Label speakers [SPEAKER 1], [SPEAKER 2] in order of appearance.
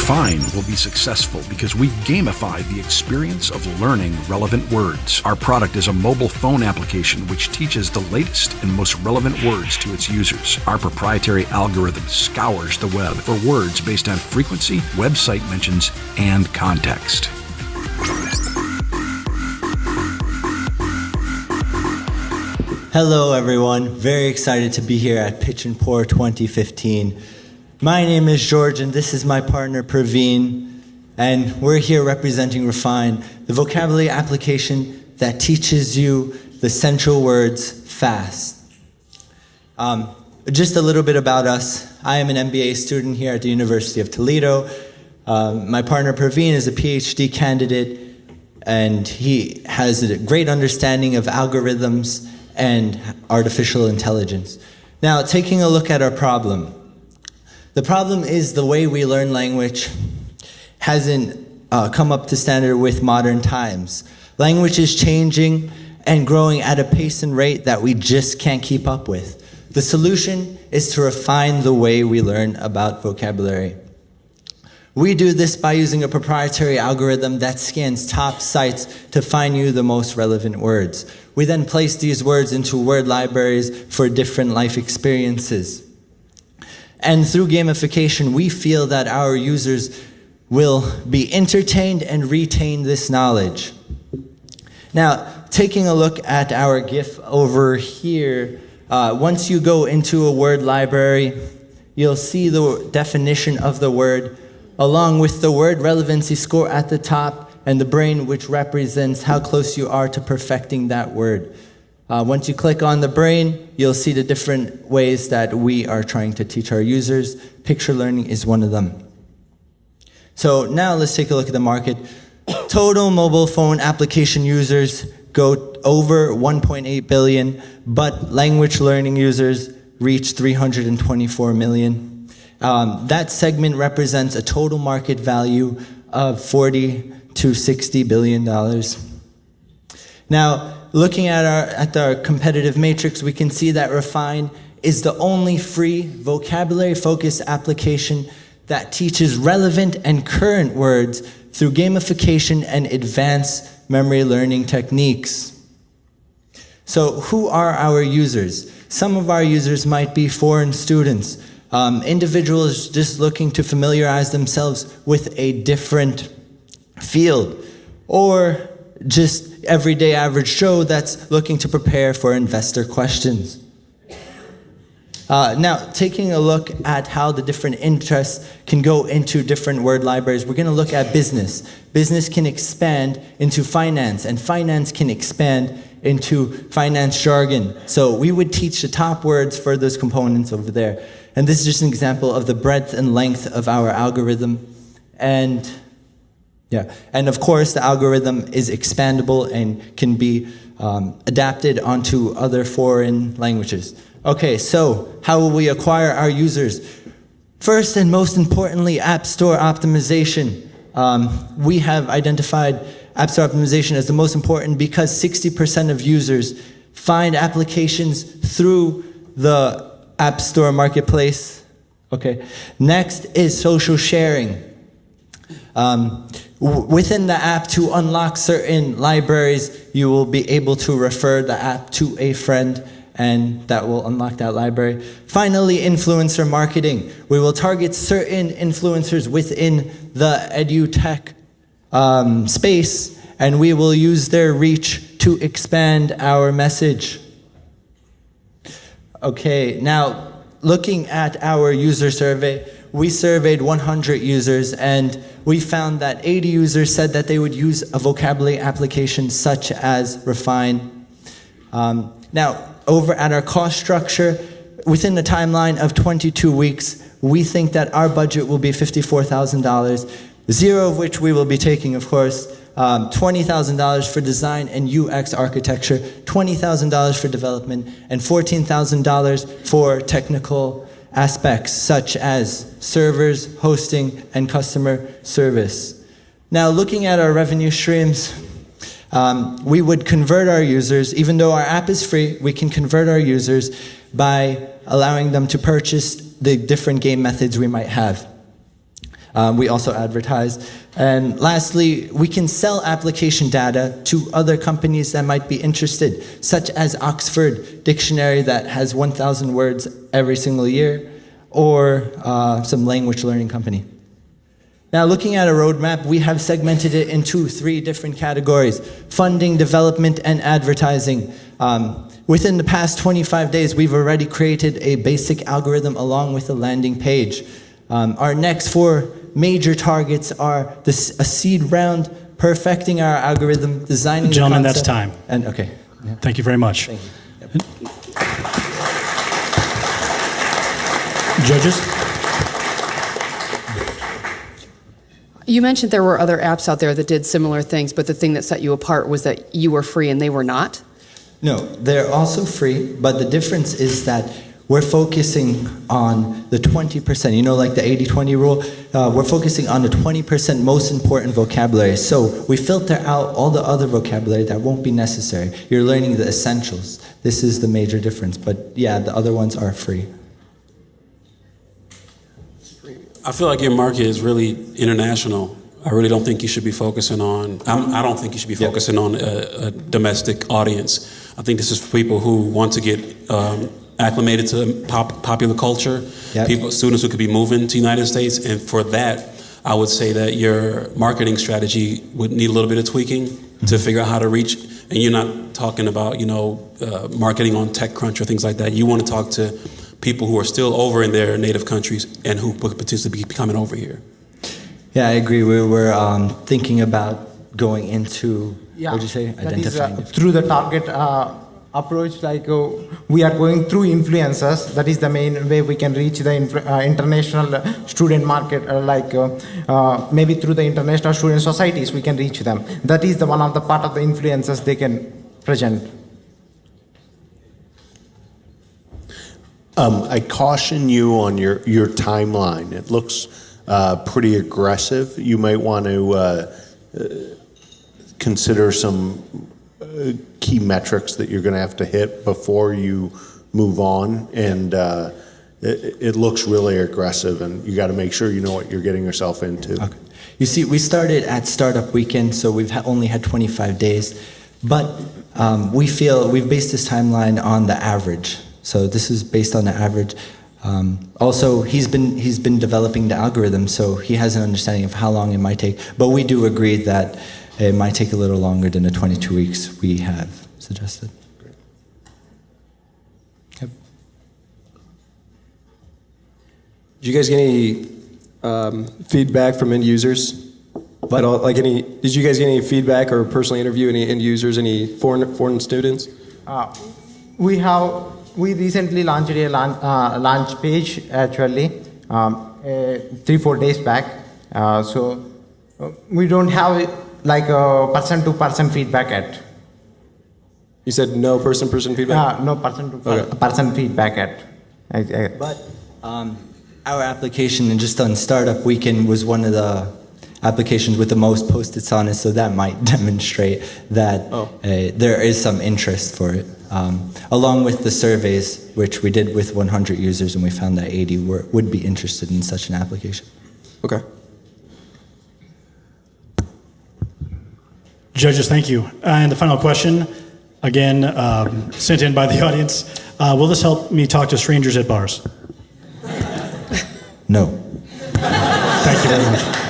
[SPEAKER 1] Refine will be successful because we gamify the experience of learning relevant words. Our product is a mobile phone application which teaches the latest and most relevant words to its users. Our proprietary algorithm scours the web for words based on frequency, website mentions, and context.
[SPEAKER 2] Hello everyone, very excited to be here at Pitch Pour 2015. My name is George and this is my partner Praveen, and we're here representing Refine, the vocabulary application that teaches you the central words fast. Just a little bit about us. I am an MBA student here at the University of Toledo. My partner Praveen is a PhD candidate and he has a great understanding of algorithms and artificial intelligence. Now, taking a look at our problem. The problem is the way we learn language hasn't come up to standard with modern times. Language is changing and growing at a pace and rate that we just can't keep up with. The solution is to refine the way we learn about vocabulary. We do this by using a proprietary algorithm that scans top sites to find you the most relevant words. We then place these words into word libraries for different life experiences. And through gamification, we feel that our users will be entertained and retain this knowledge. Now, taking a look at our GIF over here, once you go into a word library, you'll see the definition of the word, along with the word relevancy score at the top, and the brain, which represents how close you are to perfecting that word. Once you click on the brain, you'll see the different ways that we are trying to teach our users. Picture learning is one of them. So now let's take a look at the market. Total mobile phone application users go over 1.8 billion, but language learning users reach 324 million. That segment represents a total market value of $40 to $60 billion. Now, looking at our competitive matrix, we can see that Refine is the only free vocabulary-focused application that teaches relevant and current words through gamification and advanced memory learning techniques. So who are our users? Some of our users might be foreign students, individuals just looking to familiarize themselves with a different field, or just everyday average Joe that's looking to prepare for investor questions. Now, taking a look at how the different interests can go into different word libraries, we're going to look at business. Business can expand into finance, and finance can expand into finance jargon. So we would teach the top words for those components over there. And this is just an example of the breadth and length of our algorithm. And of course, the algorithm is expandable and can be adapted onto other foreign languages. Okay, so how will we acquire our users? First and most importantly, App Store optimization. We have identified App Store optimization as the most important because 60% of users find applications through the App Store marketplace. Okay. Next is social sharing. Within the app, to unlock certain libraries, you will be able to refer the app to a friend, and that will unlock that library. Finally, influencer marketing. We will target certain influencers within the edutech space, and we will use their reach to expand our message. Okay, now looking at our user survey, we surveyed 100 users, and we found that 80 users said that they would use a vocabulary application such as Refine. Now, over at our cost structure, within the timeline of 22 weeks, we think that our budget will be $54,000, zero of which we will be taking, of course, $20,000 for design and UX architecture, $20,000 for development, and $14,000 for technical aspects such as servers, hosting, and customer service. Now, looking at our revenue streams, we would convert our users. Even though our app is free, we can convert our users by allowing them to purchase the different game methods we might have. We also advertise. And lastly, we can sell application data to other companies that might be interested, such as Oxford Dictionary that has 1,000 words every single year, or some language learning company. Now, looking at a roadmap, we have segmented it into 3 different categories: funding, development, and advertising. Within the past 25 days, we've already created a basic algorithm along with a landing page. Our next 4 major targets are a seed round, perfecting our algorithm, designing
[SPEAKER 3] Gentlemen,
[SPEAKER 2] the
[SPEAKER 3] that's
[SPEAKER 2] concept.
[SPEAKER 3] time.
[SPEAKER 2] And okay. Yeah.
[SPEAKER 3] Thank you very much.
[SPEAKER 2] Thank you. Yep.
[SPEAKER 3] Judges?
[SPEAKER 4] You mentioned there were other apps out there that did similar things, but the thing that set you apart was that you were free and they were not?
[SPEAKER 2] No, they're also free, but the difference is that we're focusing on the 20%, you know, like the 80-20 rule. We're focusing on the 20% most important vocabulary. So we filter out all the other vocabulary that won't be necessary. You're learning the essentials. This is the major difference. But yeah, the other ones are free.
[SPEAKER 5] I feel like your market is really international. I really don't think you should be focusing on, I don't think you should be focusing on a domestic audience. I think this is for people who want to get acclimated to popular culture, students who could be moving to the United States, and for that, I would say that your marketing strategy would need a little bit of tweaking to figure out how to reach, and you're not talking about, marketing on TechCrunch or things like that. You want to talk to people who are still over in their native countries and who could potentially be coming over here.
[SPEAKER 2] Yeah, I agree. We were thinking about going into, what did you say? Identifying.
[SPEAKER 6] Through the target approach, we are going through influencers. That is the main way we can reach the international student market, maybe through the international student societies we can reach them. That is the one of the part of the influencers they can present.
[SPEAKER 7] I caution you on your timeline. It looks pretty aggressive. You might want to consider some key metrics that you're going to have to hit before you move on, and it looks really aggressive, and you got to make sure you know what you're getting yourself into.
[SPEAKER 2] Okay. You see, we started at Startup Weekend, so we've only had 25 days, but we feel we've based this timeline on the average. So this is based on the average. Also, he's been developing the algorithm, so he has an understanding of how long it might take. But we do agree that it might take a little longer than the 22 weeks we have suggested. Yep.
[SPEAKER 8] Did you guys get any feedback from end users? At all? Did you guys get any feedback or personally interview any end users, any foreign students?
[SPEAKER 6] We recently launched a launch page, actually, 3-4 days back. So we don't have a person-to-person feedback yet.
[SPEAKER 8] You said no person-to-person feedback?
[SPEAKER 6] No person-to-person feedback yet.
[SPEAKER 2] But our application, and just on Startup Weekend, was one of the applications with the most post-its on it, so that might demonstrate that there is some interest for it. Along with the surveys, which we did with 100 users, and we found that 80 would be interested in such an application.
[SPEAKER 8] Okay.
[SPEAKER 3] Judges, thank you. And the final question, again, sent in by the audience. Will this help me talk to strangers at bars?
[SPEAKER 2] No.
[SPEAKER 3] Thank you very much.